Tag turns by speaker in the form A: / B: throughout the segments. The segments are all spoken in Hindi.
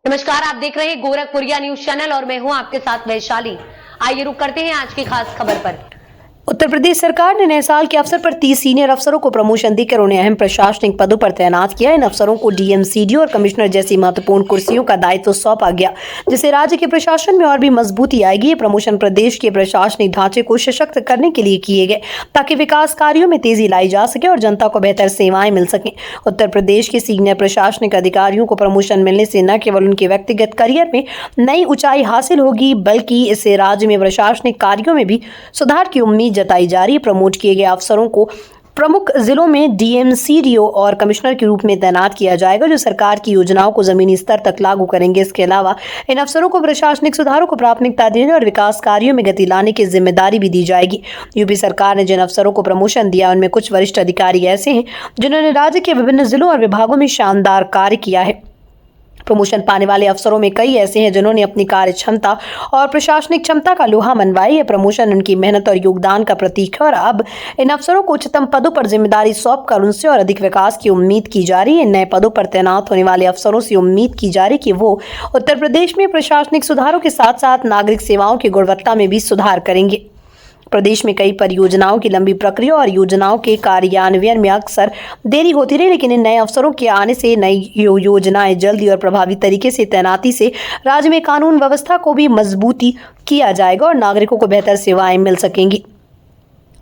A: नमस्कार, आप देख रहे हैं गोरखपुरिया न्यूज चैनल और मैं हूं आपके साथ वैशाली। आइए रुक करते हैं आज की खास खबर पर।
B: उत्तर प्रदेश सरकार ने नए साल के अवसर पर 30 सीनियर अफसरों को प्रमोशन देकर उन्हें अहम प्रशासनिक पदों पर तैनात किया। इन अफसरों को डीएम, सीडीओ और कमिश्नर जैसी महत्वपूर्ण कुर्सियों का दायित्व सौंपा गया, जिससे राज्य के प्रशासन में और भी मजबूती आएगी। ये प्रमोशन प्रदेश के प्रशासनिक ढांचे को सशक्त करने के लिए किए गए, ताकि विकास कार्यों में तेजी लाई जा सके और जनता को बेहतर सेवाएं मिल सकें। उत्तर प्रदेश के सीनियर प्रशासनिक अधिकारियों को प्रमोशन मिलने से न केवल उनके व्यक्तिगत करियर में नई ऊंचाई हासिल होगी, बल्कि इससे राज्य में प्रशासनिक कार्यों में भी सुधार की उम्मीद जताई जा रही है। प्रमोट किए गए अफसरों को प्रमुख जिलों में डीएम, सीडीओ और कमिश्नर के रूप में तैनात किया जाएगा, जो सरकार की योजनाओं को जमीनी स्तर तक लागू करेंगे। इसके अलावा इन अफसरों को प्रशासनिक सुधारों को प्राथमिकता देने और विकास कार्यों में गति लाने की जिम्मेदारी भी दी जाएगी। यूपी सरकार ने जिन अफसरों को प्रमोशन दिया, उनमें कुछ वरिष्ठ अधिकारी ऐसे हैं जिन्होंने राज्य के विभिन्न जिलों और विभागों में शानदार कार्य किया है। प्रमोशन पाने वाले अफसरों में कई ऐसे हैं जिन्होंने अपनी कार्य क्षमता और प्रशासनिक क्षमता का लोहा मनवाया। यह प्रमोशन उनकी मेहनत और योगदान का प्रतीक है और अब इन अफसरों को उच्चतम पदों पर जिम्मेदारी सौंपकर उनसे और अधिक विकास की उम्मीद की जा रही है। नए पदों पर तैनात होने वाले अफसरों से उम्मीद की जा रही है कि वो उत्तर प्रदेश में प्रशासनिक सुधारों के साथ साथ नागरिक सेवाओं की गुणवत्ता में भी सुधार करेंगे। प्रदेश में कई परियोजनाओं की लंबी प्रक्रिया और योजनाओं के कार्यान्वयन में अक्सर देरी होती रही, लेकिन इन नए अफसरों के आने से नई योजनाएं जल्दी और प्रभावी तरीके से तैनाती से राज्य में कानून व्यवस्था को भी मजबूती किया जाएगा और नागरिकों को बेहतर सेवाएं मिल सकेंगी।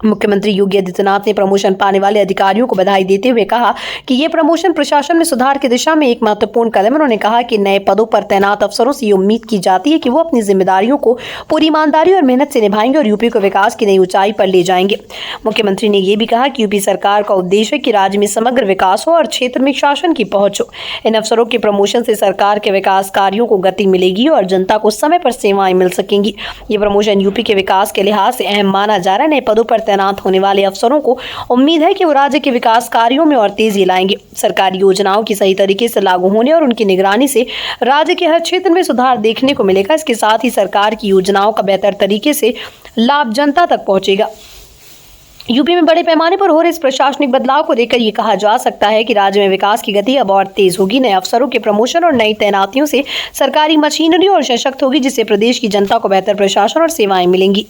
B: मुख्यमंत्री योगी आदित्यनाथ ने प्रमोशन पाने वाले अधिकारियों को बधाई देते हुए कहा कि ये प्रमोशन प्रशासन में सुधार की दिशा में एक महत्वपूर्ण कदम है। उन्होंने कहा कि नए पदों पर तैनात अफसरों से ये उम्मीद की जाती है कि वो अपनी जिम्मेदारियों को पूरी ईमानदारी और मेहनत से निभाएंगे और यूपी को विकास की नई ऊंचाई पर ले जाएंगे। मुख्यमंत्री ने यह भी कहा कि यूपी सरकार का उद्देश्य है कि राज्य में समग्र विकास हो और क्षेत्र में शासन की पहुंच हो। इन अफसरों के प्रमोशन से सरकार के विकास कार्यों को गति मिलेगी और जनता को समय पर सेवाएं मिल सकेंगी। ये प्रमोशन यूपी के विकास के लिहाज से अहम माना जा रहा है। नए पदों पर तैनात होने वाले अफसरों को उम्मीद है कि वो राज्य के विकास कार्यों में और तेजी लाएंगे। सरकारी योजनाओं की सही तरीके से लागू होने और उनकी निगरानी से राज्य के हर क्षेत्र में सुधार देखने को मिलेगा। इसके साथ ही सरकार की योजनाओं का बेहतर तरीके से लाभ जनता तक पहुंचेगा। यूपी में बड़े पैमाने पर हो रहे इस प्रशासनिक बदलाव को देखकर ये कहा जा सकता है कि राज्य में विकास की गति अब और तेज होगी। नए अफसरों के प्रमोशन और नई तैनातियों से सरकारी मशीनरी और सशक्त होगी, जिससे प्रदेश की जनता को बेहतर प्रशासन और सेवाएं मिलेंगी।